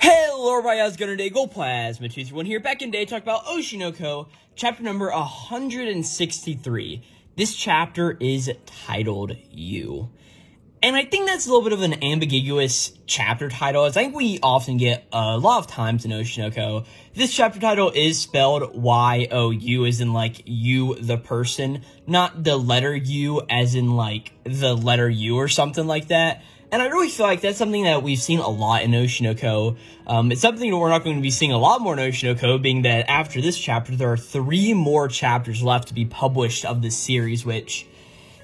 Hello everybody, how's it going today? GoldPlasma231 here, back in today to talk about Oshinoko, chapter number 163. This chapter is titled You. And I think that's a little bit of an ambiguous chapter title, as I think we often get a lot of times in Oshinoko. This chapter title is spelled Y-O-U, as in like you, the person, not the letter U, as in like the letter U or something like that. And I really feel like that's something that we've seen a lot in Oshinoko. It's something that we're not going to be seeing a lot more in Oshinoko, being that after this chapter, there are 3 more chapters left to be published of this series, which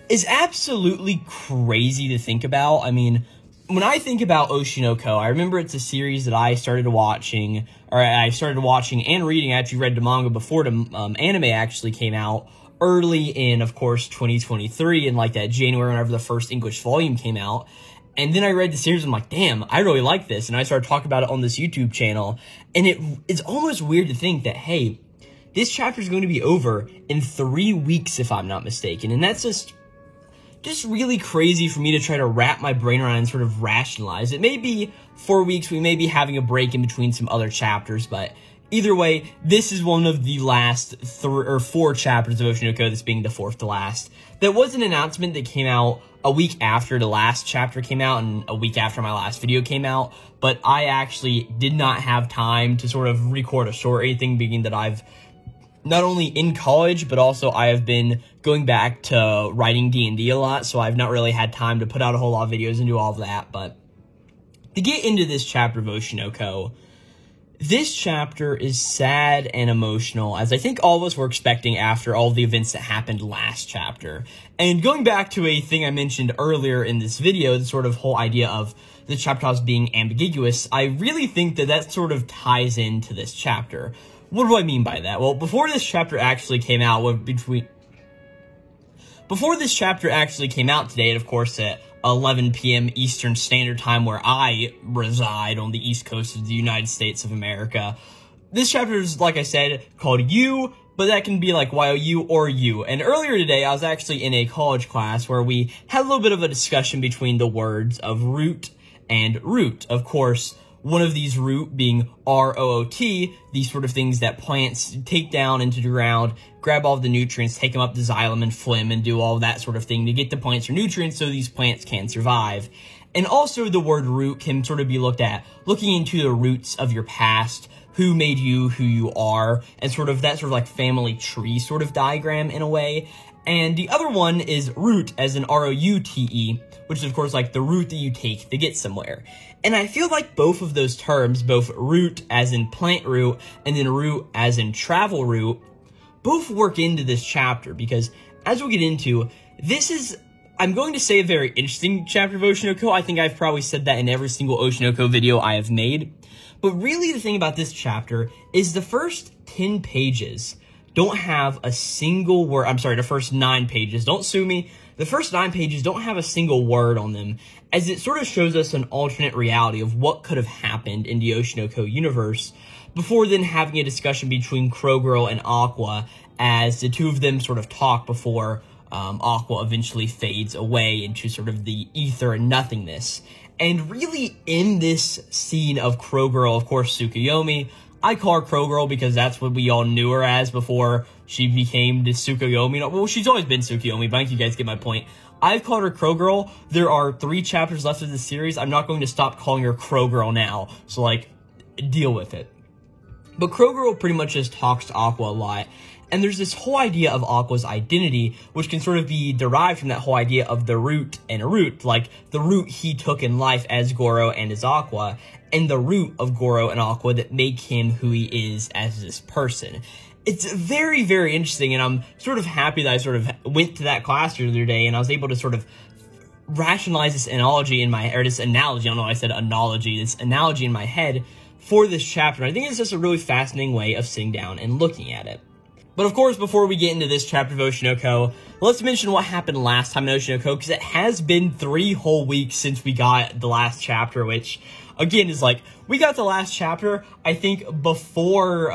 is absolutely crazy to think about. I mean, when I think about Oshinoko, I remember it's a series that I started watching and reading. I actually read the manga before the anime actually came out early in, of course, 2023, in like that January, whenever the first English volume came out. And then I read the series, and I'm like, damn, I really like this. And I started talking about it on this YouTube channel. And it's almost weird to think that, hey, this chapter is going to be over in 3 weeks, if I'm not mistaken. And that's just really crazy for me to try to wrap my brain around and sort of rationalize. It may be 4 weeks, we may be having a break in between some other chapters, but either way, this is one of the last 4 chapters of Oshinoko, this being the 4th to last. There was an announcement that came out a week after the last chapter came out and a week after my last video came out, but I actually did not have time to sort of record a short or anything, being that I've not only in college, but also I have been going back to writing D&D a lot, so I've not really had time to put out a whole lot of videos and do all of that. But to get into this chapter of Oshinoko, this chapter is sad and emotional, as I think all of us were expecting after all the events that happened last chapter. And going back to a thing I mentioned earlier in this video, the sort of whole idea of the chapter being ambiguous, I really think that sort of ties into this chapter. What do I mean by that? Well, before this chapter actually came out, before this chapter actually came out today, and of course at 11 p.m. Eastern Standard Time, where I reside on the East Coast of the United States of America, this chapter is, like I said, called You, but that can be like Y-O-U or You. And earlier today, I was actually in a college class where we had a little bit of a discussion between the words of root and root. Of course, one of these root being R-O-O-T, these sort of things that plants take down into the ground, grab all of the nutrients, take them up to xylem and phloem, and do all that sort of thing to get the plants their nutrients so these plants can survive. And also the word root can sort of be looked at, looking into the roots of your past, who made you who you are, and sort of that sort of like family tree sort of diagram in a way. And the other one is root, as in R-O-U-T-E, which is of course like the route that you take to get somewhere. And I feel like both of those terms, both root as in plant route and then route as in travel route, both work into this chapter, because as we'll get into, this is, I'm going to say, a very interesting chapter of Oshinoko. I think I've probably said that in every single Oshinoko video I have made. But really the thing about this chapter is the first 10 pages don't have a single word. I'm sorry, the first 9 pages. Don't sue me. The first 9 pages don't have a single word on them, as it sort of shows us an alternate reality of what could have happened in the Oshinoko universe, before then having a discussion between Crowgirl and Aqua, as the two of them sort of talk before Aqua eventually fades away into sort of the ether and nothingness. And really in this scene of Crowgirl, of course, Tsukuyomi, I call her Crowgirl because that's what we all knew her as before she became the Tsukuyomi. Well, she's always been Tsukuyomi, but I think you guys get my point. I've called her Crowgirl. There are 3 chapters left of the series. I'm not going to stop calling her Crowgirl now. So, like, deal with it. But Crowgirl pretty much just talks to Aqua a lot. And there's this whole idea of Aqua's identity, which can sort of be derived from that whole idea of the root and a root, like the route he took in life as Goro and as Aqua, and the root of Goro and Aqua that make him who he is as this person. It's very, very interesting, and I'm sort of happy that I sort of went to that class the other day, and I was able to sort of rationalize this analogy in my, or this analogy, I don't know why I said analogy, this analogy in my head for this chapter. I think it's just a really fascinating way of sitting down and looking at it. But of course, before we get into this chapter of Oshinoko, let's mention what happened last time in Oshinoko, because it has been 3 whole weeks since we got the last chapter, which, again, is like, we got the last chapter, I think, before,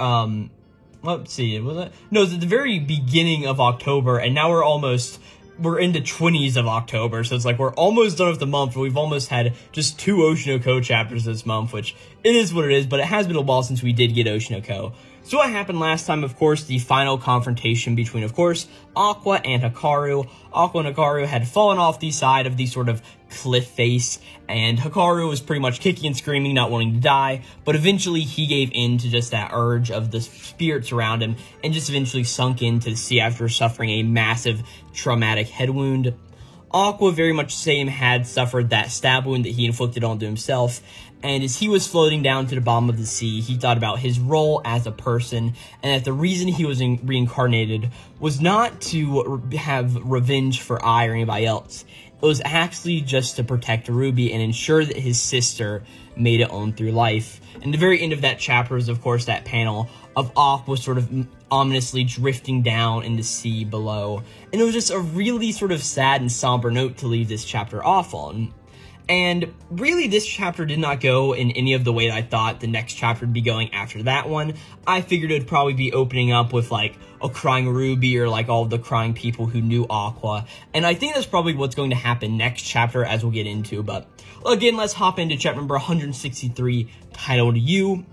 let's see, was it? No, it was at the very beginning of October, and now we're almost we're in the 20s of October, so it's like we're almost done with the month, but we've almost had just 2 Oshinoko chapters this month, which it is what it is, but it has been a while since we did get Oshinoko. So what happened last time, of course, the final confrontation between, of course, Aqua and Hikaru. Aqua and Hikaru had fallen off the side of the sort of cliff face, and Hikaru was pretty much kicking and screaming, not wanting to die, but eventually he gave in to just that urge of the spirits around him, and just eventually sunk into the sea after suffering a massive traumatic head wound. Aqua, very much the same, had suffered that stab wound that he inflicted onto himself, and as he was floating down to the bottom of the sea, he thought about his role as a person, and that the reason he was reincarnated was not to have revenge for Ai or anybody else. It was actually just to protect Ruby and ensure that his sister made it on through life. And the very end of that chapter is, of course, that panel of Aqua sort of ominously drifting down in the sea below. And it was just a really sort of sad and somber note to leave this chapter off on. And really, this chapter did not go in any of the way that I thought the next chapter would be going after that one. I figured it would probably be opening up with, like, a crying Ruby or, like, all of the crying people who knew Aqua. And I think that's probably what's going to happen next chapter, as we'll get into. But, again, let's hop into chapter number 163, titled U-Y-O-U.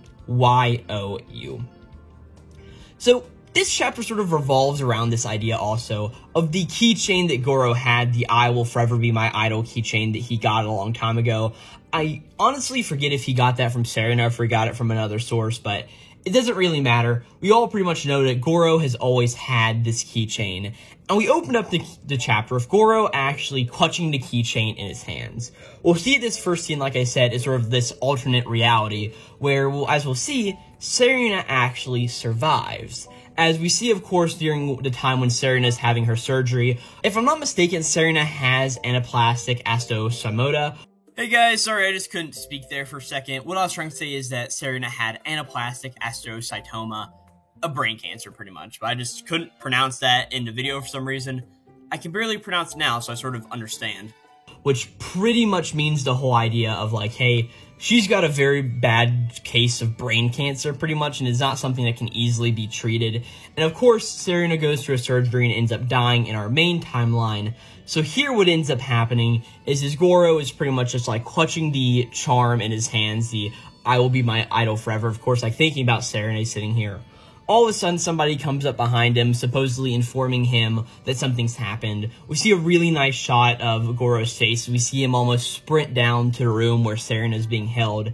So, this chapter sort of revolves around this idea also of the keychain that Goro had, the I will forever be my idol keychain that he got a long time ago. I honestly forget if he got that from Serena or if he got it from another source, but it doesn't really matter. We all pretty much know that Goro has always had this keychain. And we open up the chapter of Goro actually clutching the keychain in his hands. We'll see this first scene, like I said, is sort of this alternate reality where, as we'll see, Serena actually survives. As we see, of course, during the time when Serena is having her surgery. If I'm not mistaken, Serena has anaplastic osteocytoma. Hey guys, sorry I just couldn't speak there for a second. What I was trying to say is that Serena had anaplastic osteocytoma, a brain cancer pretty much, but I just couldn't pronounce that in the video for some reason. I can barely pronounce it now, so I sort of understand. Which pretty much means the whole idea of like, hey, she's got a very bad case of brain cancer pretty much, and is not something that can easily be treated. And of course, Serena goes through a surgery and ends up dying in our main timeline. So here what ends up happening is Goro is pretty much just like clutching the charm in his hands, the I will be my idol forever, of course, like thinking about Serena sitting here. All of a sudden, somebody comes up behind him, supposedly informing him that something's happened. We see a really nice shot of Goro's face. We see him almost sprint down to the room where Serena is being held.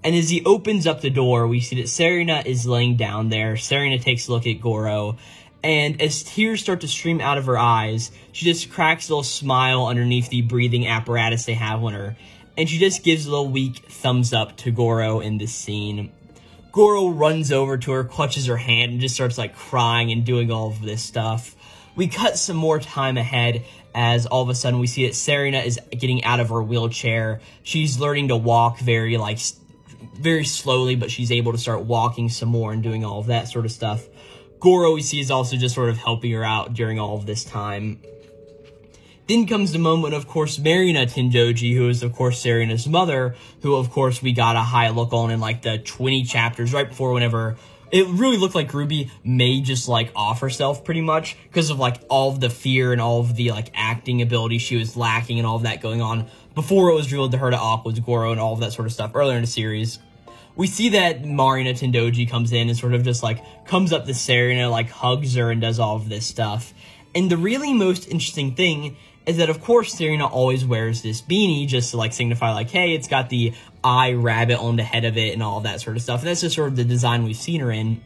And as he opens up the door, we see that Serena is laying down there. Serena takes a look at Goro. And as tears start to stream out of her eyes, she just cracks a little smile underneath the breathing apparatus they have on her. And she just gives a little weak thumbs up to Goro in this scene. Goro runs over to her, clutches her hand, and just starts like crying and doing all of this stuff. We cut some more time ahead as all of a sudden we see that Serena is getting out of her wheelchair. She's learning to walk very slowly, but she's able to start walking some more and doing all of that sort of stuff. Goro, we see, is also just sort of helping her out during all of this time. Then comes the moment, of course, Marina Tenjoji, who is, of course, Serena's mother, who, of course, we got a high look on in, like, the 20 chapters right before whenever it really looked like Ruby may just, like, off herself pretty much because of, like, all of the fear and all of the, like, acting ability she was lacking and all of that going on before it was revealed to her to Aqua's Goro and all of that sort of stuff earlier in the series. We see that Marina Tenjoji comes in and sort of just, like, comes up to Serena, like, hugs her and does all of this stuff. And the really most interesting thing is that, of course, Serena always wears this beanie just to, like, signify, like, hey, it's got the eye rabbit on the head of it and all of that sort of stuff. And that's just sort of the design we've seen her in.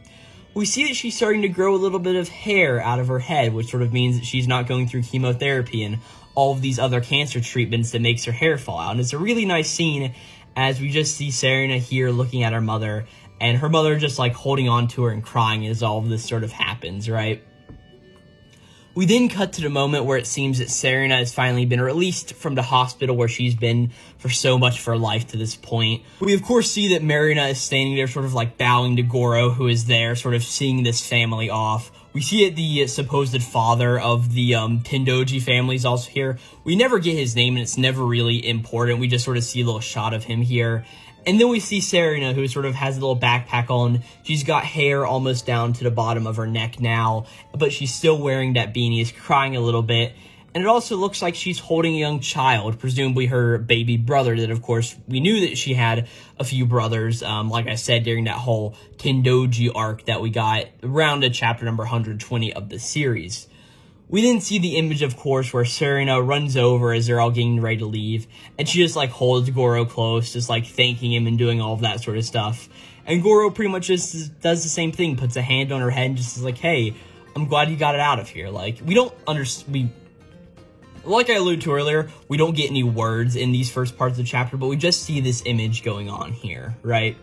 We see that she's starting to grow a little bit of hair out of her head, which sort of means that she's not going through chemotherapy and all of these other cancer treatments that makes her hair fall out. And it's a really nice scene as we just see Serena here looking at her mother, and her mother just, like, holding on to her and crying as all of this sort of happens, right? We then cut to the moment where it seems that Serena has finally been released from the hospital where she's been for so much of her life to this point. We, of course, see that Marina is standing there sort of like bowing to Goro, who is there sort of seeing this family off. We see that the supposed father of the Tenjoji family is also here. We never get his name, and it's never really important. We just sort of see a little shot of him here. And then we see Serena, who sort of has a little backpack on. She's got hair almost down to the bottom of her neck now, but she's still wearing that beanie, is crying a little bit. And it also looks like she's holding a young child, presumably her baby brother, that of course we knew that she had a few brothers, like I said, during that whole Tendoji arc that we got around to chapter number 120 of the series. We then see the image, of course, where Serena runs over as they're all getting ready to leave, and she just, like, holds Goro close, just, like, thanking him and doing all of that sort of stuff. And Goro pretty much just does the same thing, puts a hand on her head and just is like, hey, I'm glad you got it out of here. Like, we don't understand, like I alluded to earlier, we don't get any words in these first parts of the chapter, but we just see this image going on here, right?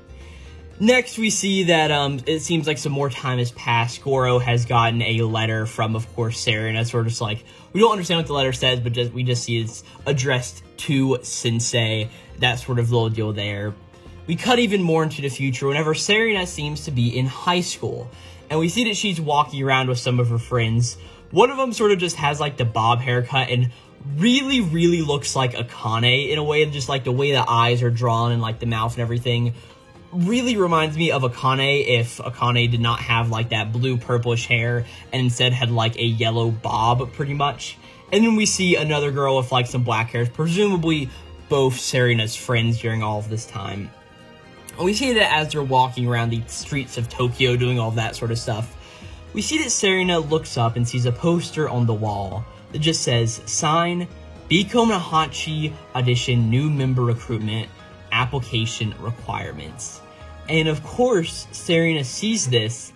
Next, we see that it seems like some more time has passed. Goro has gotten a letter from, of course, Serena. Sort of just like, we don't understand what the letter says, but we just see it's addressed to Sensei. That sort of little deal there. We cut even more into the future whenever Serena seems to be in high school. And we see that she's walking around with some of her friends. One of them sort of just has, like, the bob haircut and really, really looks like Akane in a way, just, like, the way the eyes are drawn and, like, the mouth and everything. Really reminds me of Akane if Akane did not have, like, that blue-purplish hair and instead had, like, a yellow bob, pretty much. And then we see another girl with, like, some black hair, presumably both Serena's friends during all of this time. And we see that as they're walking around the streets of Tokyo doing all that sort of stuff, we see that Serena looks up and sees a poster on the wall that just says, sign, Biko no Hachi Audition New Member Recruitment Application Requirements. And of course, Serena sees this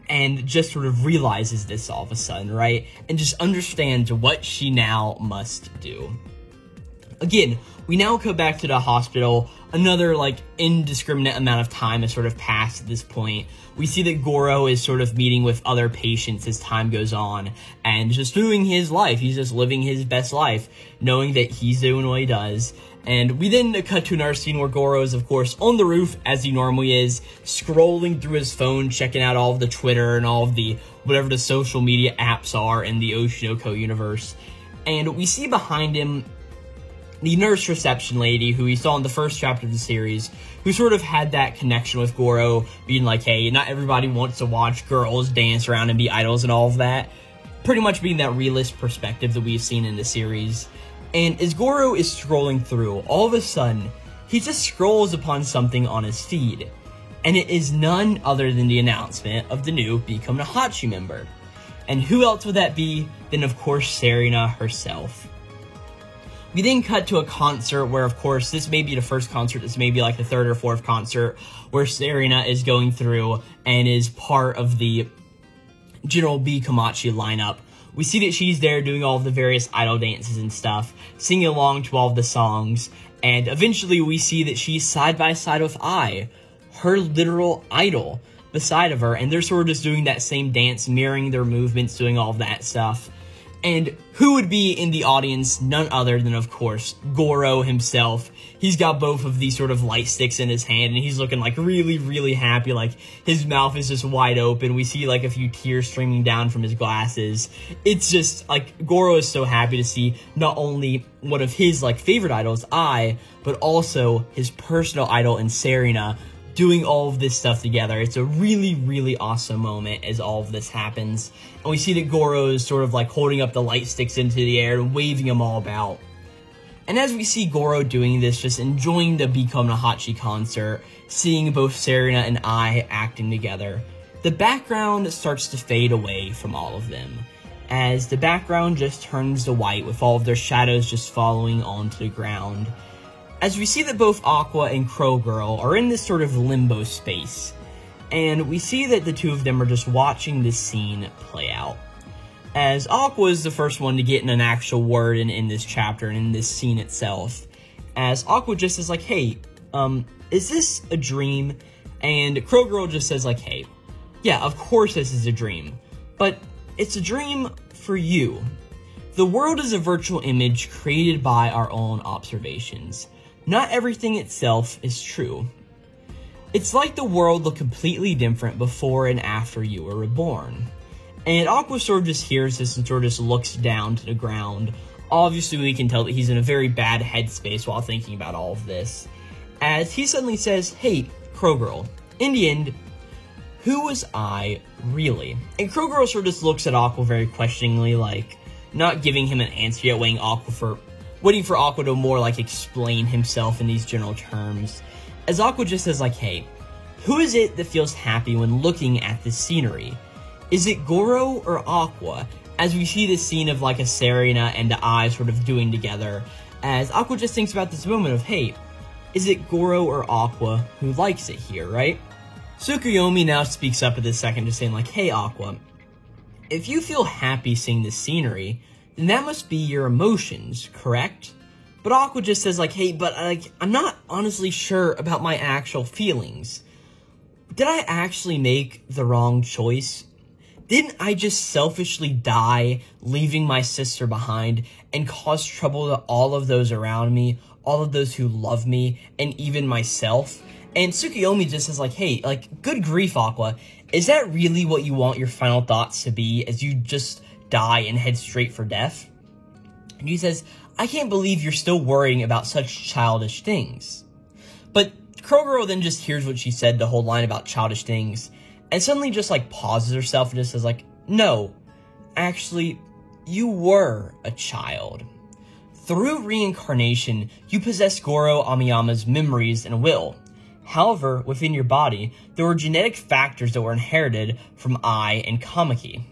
and just sort of realizes this all of a sudden, right? And just understands what she now must do. Again, we now go back to the hospital. Another, like, indiscriminate amount of time has sort of passed at this point. We see that Goro is sort of meeting with other patients as time goes on and just doing his life. He's just living his best life, knowing that he's doing what he does. And we then cut to another scene where Goro is, of course, on the roof, as he normally is, scrolling through his phone, checking out all of the Twitter and all of the, whatever the social media apps are in the Oshinoko universe. And we see behind him the nurse reception lady who we saw in the first chapter of the series, who sort of had that connection with Goro, being like, hey, not everybody wants to watch girls dance around and be idols and all of that. Pretty much being that realist perspective that we've seen in the series. And as Goro is scrolling through, all of a sudden, he just scrolls upon something on his feed. And it is none other than the announcement of the new Biko no Hachi member. And who else would that be than, of course, Serena herself. We then cut to a concert where, of course, this may be the first concert, this may be like the third or fourth concert, where Serena is going through and is part of the General B. Komachi lineup. We see that she's there doing all of the various idol dances and stuff, singing along to all of the songs, and eventually we see that she's side by side with Ai, her literal idol, beside of her, and they're sort of just doing that same dance, mirroring their movements, doing all of that stuff. And who would be in the audience? None other than, of course, Goro himself. He's got both of these sort of light sticks in his hand, and he's looking, like, really, really happy. Like, his mouth is just wide open. We see, like, a few tears streaming down from his glasses. It's just, like, Goro is so happy to see not only one of his, like, favorite idols, Ai, but also his personal idol in Serena, doing all of this stuff together. It's a really, really awesome moment as all of this happens. And we see that Goro is sort of like holding up the light sticks into the air and waving them all about. And as we see Goro doing this, just enjoying the Biko no Hachi concert, seeing both Serena and Ai acting together, the background starts to fade away from all of them, as the background just turns to white with all of their shadows just following onto the ground. As we see that both Aqua and Crow Girl are in this sort of limbo space, and we see that the two of them are just watching this scene play out. As Aqua is the first one to get in an actual word in this chapter and in this scene itself, as Aqua just is like, hey, is this a dream? And Crow Girl just says like, hey, yeah, of course this is a dream, but it's a dream for you. The world is a virtual image created by our own observations. Not everything itself is true. It's like the world looked completely different before and after you were reborn. And Aqua sort of just hears this and sort of just looks down to the ground. Obviously, we can tell that he's in a very bad headspace while thinking about all of this. As he suddenly says, hey, Crow Girl, in the end, who was I really? And Crow Girl sort of just looks at Aqua very questioningly like, not giving him an answer yet, waiting for Aqua to more, like, explain himself in these general terms. As Aqua just says, like, hey, who is it that feels happy when looking at this scenery? Is it Goro or Aqua? As we see this scene of, like, a Serena and Ai sort of doing together, as Aqua just thinks about this moment of, hey, is it Goro or Aqua who likes it here, right? Tsukuyomi now speaks up at this second, just saying, like, hey, Aqua, if you feel happy seeing this scenery, then that must be your emotions, correct? But Aqua just says, like, hey, but, like, I'm not honestly sure about my actual feelings. Did I actually make the wrong choice? Didn't I just selfishly die, leaving my sister behind, and cause trouble to all of those around me, all of those who love me, and even myself? And Tsukuyomi just says, like, hey, like, good grief, Aqua. Is that really what you want your final thoughts to be, as you just die and head straight for death? And he says, I can't believe you're still worrying about such childish things. But Krogoro then just hears what she said, the whole line about childish things, and suddenly just, like, pauses herself and just says, like, no, actually, you were a child. Through reincarnation, you possess Goro Amiyama's memories and will. However, within your body, there were genetic factors that were inherited from Ai and Kamaki.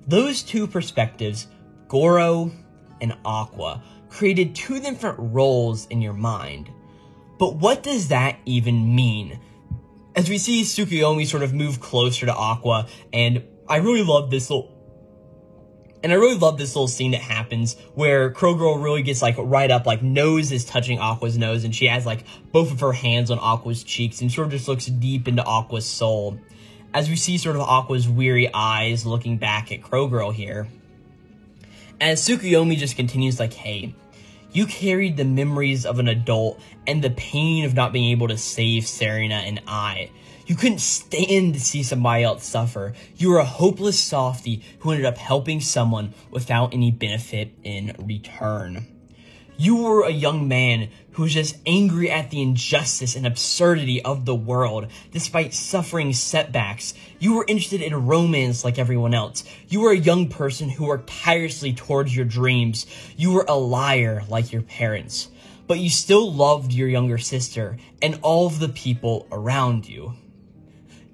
Those two perspectives, Goro and Aqua, created two different roles in your mind. But what does that even mean? As we see Tsukuyomi sort of move closer to Aqua, and I really love this little scene that happens where Krogoro really gets, like, right up, like, nose is touching Aqua's nose, and she has, like, both of her hands on Aqua's cheeks and sort of just looks deep into Aqua's soul. As we see sort of Aqua's weary eyes looking back at Krogoro here. As Tsukuyomi just continues, like, hey, you carried the memories of an adult and the pain of not being able to save Serena and Ai. You couldn't stand to see somebody else suffer. You were a hopeless softie who ended up helping someone without any benefit in return. You were a young man who was just angry at the injustice and absurdity of the world, despite suffering setbacks. You were interested in romance like everyone else. You were a young person who worked tirelessly towards your dreams. You were a liar like your parents. But you still loved your younger sister and all of the people around you.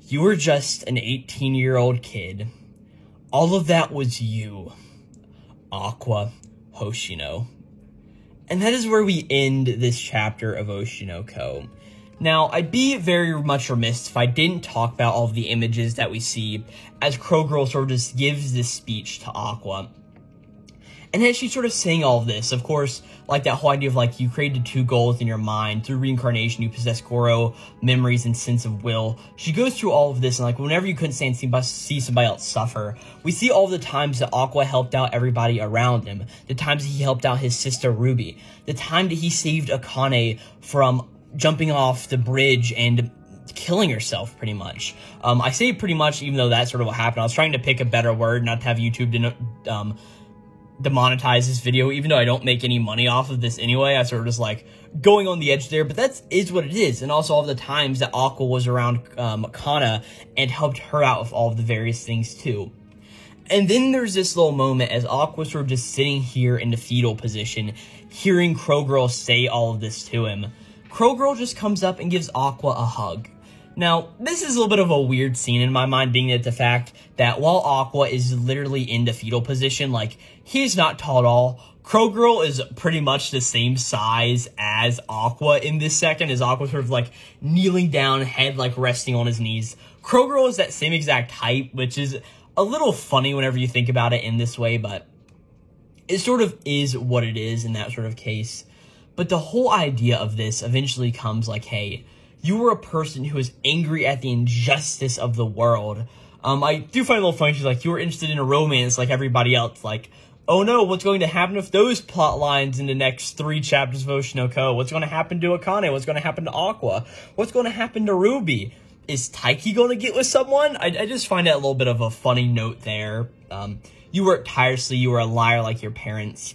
You were just an 18-year-old kid. All of that was you, Aqua Hoshino. And that is where we end this chapter of Oshinoko. Now, I'd be very much remiss if I didn't talk about all of the images that we see as Krogoro sort of just gives this speech to Aqua. And as she's sort of saying all of this, of course, like that whole idea of, like, you created two goals in your mind. Through reincarnation, you possess Goro, memories, and sense of will. She goes through all of this, and, like, whenever you couldn't stand see somebody else suffer, we see all the times that Aqua helped out everybody around him. The times he helped out his sister Ruby. The time that he saved Akane from jumping off the bridge and killing herself, pretty much. I say pretty much, even though that's sort of what happened. I was trying to pick a better word, not to have YouTube demonetize this video, even though I don't make any money off of this anyway. I sort of just, like, going on the edge there, but that is what it is. And also all the times that Aqua was around Kana and helped her out with all of the various things too. And then there's this little moment as Aqua sort of just sitting here in the fetal position, hearing Krogoro say all of this to him. Krogoro just comes up and gives Aqua a hug. Now, this is a little bit of a weird scene in my mind, being that the fact that while Aqua is literally in the fetal position, like, he's not tall at all. Krogoro is pretty much the same size as Aqua in this second, as Aqua sort of, like, kneeling down, head, like, resting on his knees. Krogoro is that same exact height, which is a little funny whenever you think about it in this way, but it sort of is what it is in that sort of case. But the whole idea of this eventually comes, like, hey, you were a person who was angry at the injustice of the world. I do find it a little funny, she's like, you were interested in a romance like everybody else. Like, oh no, what's going to happen with those plot lines in the next 3 chapters of Oshinoko? What's going to happen to Akane? What's going to happen to Aqua? What's going to happen to Ruby? Is Taiki going to get with someone? I just find that a little bit of a funny note there. You worked tirelessly, you were a liar like your parents.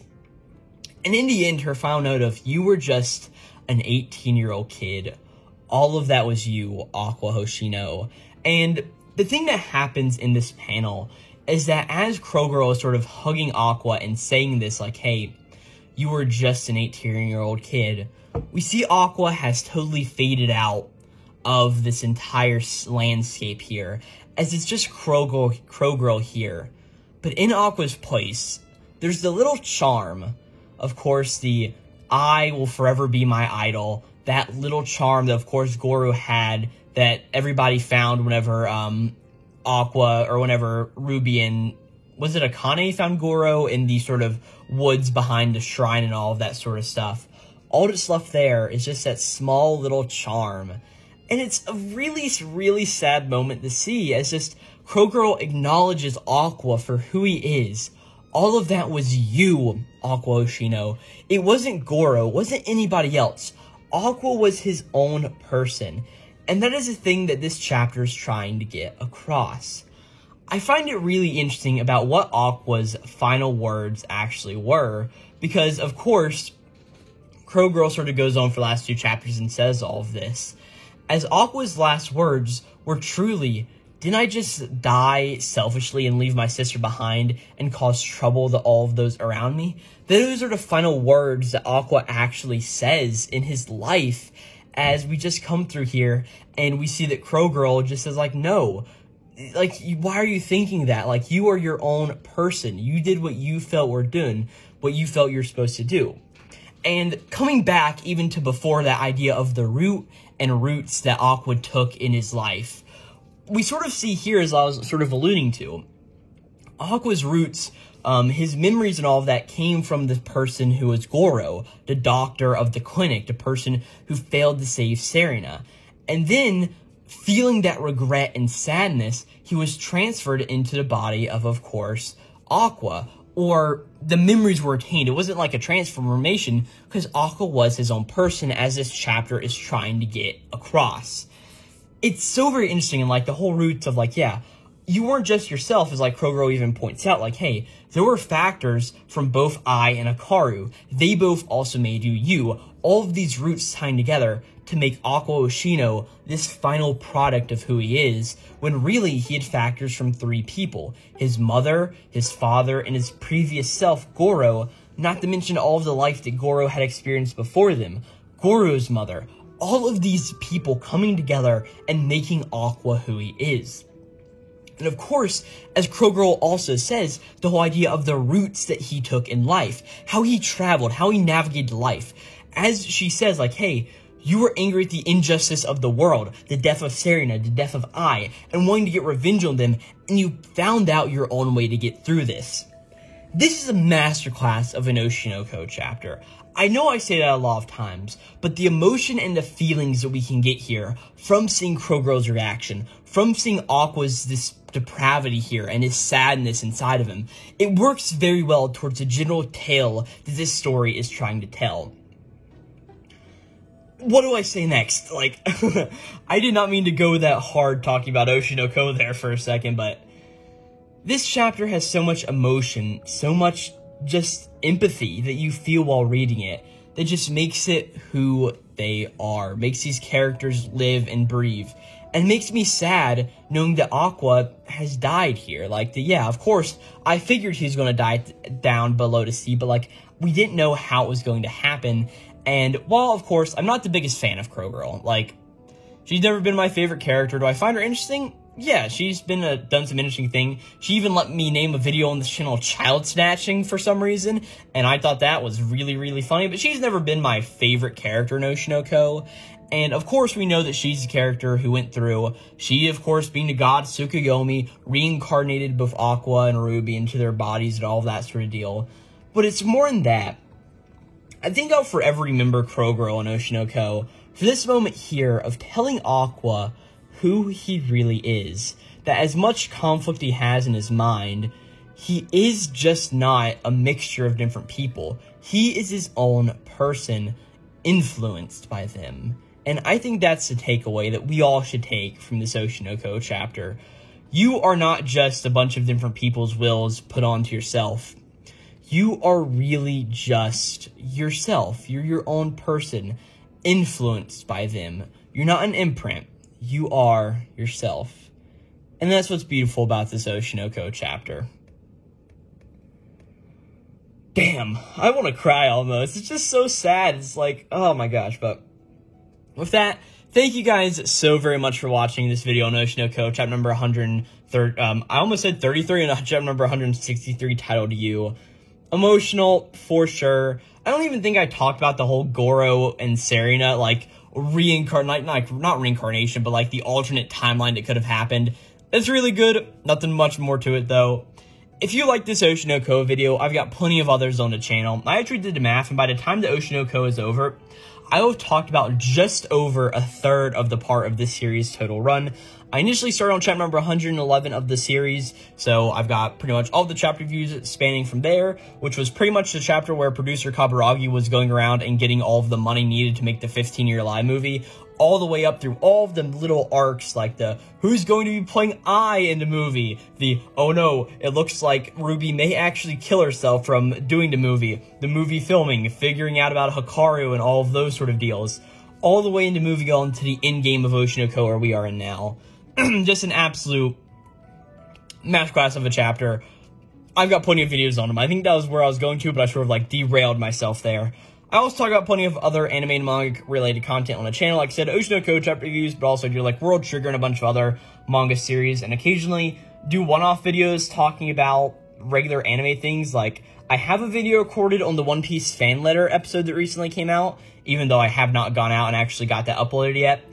And in the end, her final note of, you were just an 18-year-old kid. All of that was you, Aqua Hoshino. And the thing that happens in this panel is that as Crowgirl is sort of hugging Aqua and saying this, like, hey, you were just an 18-year-old kid, we see Aqua has totally faded out of this entire landscape here, as it's just Crowgirl here. But in Aqua's place, there's the little charm, of course, the I will forever be my idol, that little charm that, of course, Goro had that everybody found whenever Aqua, or whenever Ruby and, was it Akane found Goro in the sort of woods behind the shrine and all of that sort of stuff. All that's left there is just that small little charm. And it's a really, really sad moment to see, as just Crowgirl acknowledges Aqua for who he is. All of that was you, Aqua Oshino. It wasn't Goro, it wasn't anybody else. Aqua was his own person. And that is the thing that this chapter is trying to get across. I find it really interesting about what Aqua's final words actually were, because, of course, Crowgirl sort of goes on for the last 2 chapters and says all of this. As Aqua's last words were truly, didn't I just die selfishly and leave my sister behind and cause trouble to all of those around me? Those are the final words that Aqua actually says in his life, as we just come through here and we see that Crowgirl just says, like, no, like, why are you thinking that? Like, you are your own person. You did what you felt were doing, what you felt you're supposed to do. And coming back even to before that idea of the root and roots that Aqua took in his life, we sort of see here, as I was sort of alluding to, Aqua's roots, his memories and all of that came from the person who was Goro, the doctor of the clinic, the person who failed to save Serena. And then, feeling that regret and sadness, he was transferred into the body of course, Aqua, or the memories were retained. It wasn't like a transformation, because Aqua was his own person, as this chapter is trying to get across. It's so very interesting, and like the whole roots of like, yeah, you weren't just yourself, as like Crowgirl even points out, like, hey, there were factors from both I and Hikaru. They both also made you you. All of these roots tying together to make Aqua Oshino this final product of who he is, when really he had factors from 3 people. His mother, his father, and his previous self, Goro, not to mention all of the life that Goro had experienced before them. Goro's mother, all of these people coming together and making Aqua who he is. And of course, as Crowgirl also says, the whole idea of the roots that he took in life, how he traveled, how he navigated life. As she says, like, hey, you were angry at the injustice of the world, the death of Serena, the death of Ai, and wanting to get revenge on them, and you found out your own way to get through this. This is a masterclass of an Oshinoko chapter. I know I say that a lot of times, but the emotion and the feelings that we can get here from seeing Crowgirl's reaction, from seeing Aqua's this depravity here and his sadness inside of him, it works very well towards the general tale that this story is trying to tell. What do I say next? Like, I did not mean to go that hard talking about Oshinoko there for a second, but this chapter has so much emotion, so much just empathy that you feel while reading it, that just makes it who they are, makes these characters live and breathe, and makes me sad knowing that Aqua has died here. Like, yeah, of course, I figured he was going to die down below the sea, but, like, we didn't know how it was going to happen. And while, of course, I'm not the biggest fan of Crowgirl, like, she's never been my favorite character. Do I find her interesting? Yeah, she's been done some interesting thing. She even let me name a video on this channel child snatching for some reason, and I thought that was really, really funny, but she's never been my favorite character in Oshinoko. And of course, we know that she's a character who went through, she, of course, being the god Tsukuyomi, reincarnated both Aqua and Ruby into their bodies and all that sort of deal. But it's more than that. I think I'll forever remember Crowgirl and Oshinoko for this moment here of telling Aqua who he really is. That as much conflict he has in his mind, he is just not a mixture of different people. He is his own person, influenced by them. And I think that's the takeaway that we all should take from this Oshinoko chapter. You are not just a bunch of different people's wills put onto yourself. You are really just yourself. You're your own person, influenced by them. You're not an imprint. You are yourself. And that's what's beautiful about this Oshinoko chapter. Damn, I want to cry almost. It's just so sad. It's like, oh my gosh. But with that, thank you guys so very much for watching this video on Oshinoko, chapter number 130. I almost said 33, and chapter number 163, titled You. Emotional, for sure. I don't even think I talked about the whole Goro and Serena, like, not reincarnation, but like the alternate timeline that could have happened. It's really good. Nothing much more to it, though. If you like this Oshinoko video, I've got plenty of others on the channel. I actually did the math, and by the time the Oshinoko is over, I will have talked about just over a third of the part of this series' total run. I initially started on chapter number 111 of the series, so I've got pretty much all the chapter views spanning from there, which was pretty much the chapter where producer Kaburagi was going around and getting all of the money needed to make the 15-Year Lie movie, all the way up through all of the little arcs, like the who's going to be playing Ai in the movie, the oh no, it looks like Ruby may actually kill herself from doing the movie filming, figuring out about Hikaru and all of those sort of deals, all the way into moving on to the end game of Oshinoko where we are in now. Just an absolute masterclass of a chapter. I've got plenty of videos on them. I think that was where I was going to, but I sort of like derailed myself there. I also talk about plenty of other anime and manga related content on the channel. Like I said, Oshinoko chapter reviews, but also do like World Trigger and a bunch of other manga series, and occasionally do one-off videos talking about regular anime things. Like, I have a video recorded on the One Piece fan letter episode that recently came out, even though I have not gone out and actually got that uploaded yet.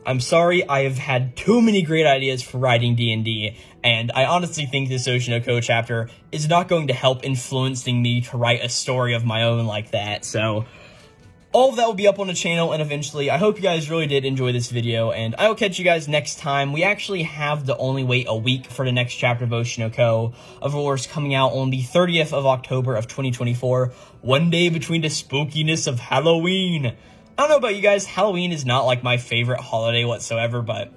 I'm sorry, I have had too many great ideas for writing D&D, and I honestly think this Oshinoko chapter is not going to help influencing me to write a story of my own like that, so all of that will be up on the channel, and eventually, I hope you guys really did enjoy this video, and I will catch you guys next time. We actually have to only wait a week for the next chapter of Oshinoko, of course, coming out on the 30th of October of 2024, one day between the spookiness of Halloween. I don't know about you guys, Halloween is not like my favorite holiday whatsoever, but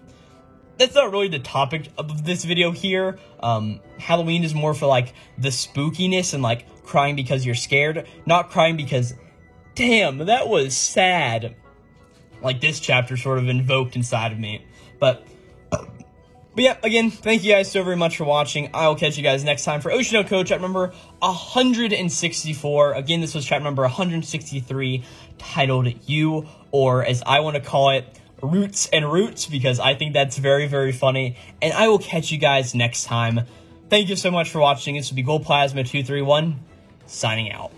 that's not really the topic of this video here. Halloween is more for like the spookiness and like crying because you're scared, not crying because, damn, that was sad. Like this chapter sort of invoked inside of me. But yeah, again, thank you guys so very much for watching. I will catch you guys next time for Oshinoko chapter number 164. Again, this was chapter number 163, titled You, or as I want to call it, Roots and Roots, because I think that's very, very funny. And I will catch you guys next time. Thank you so much for watching. This will be Gold Plasma 231, signing out.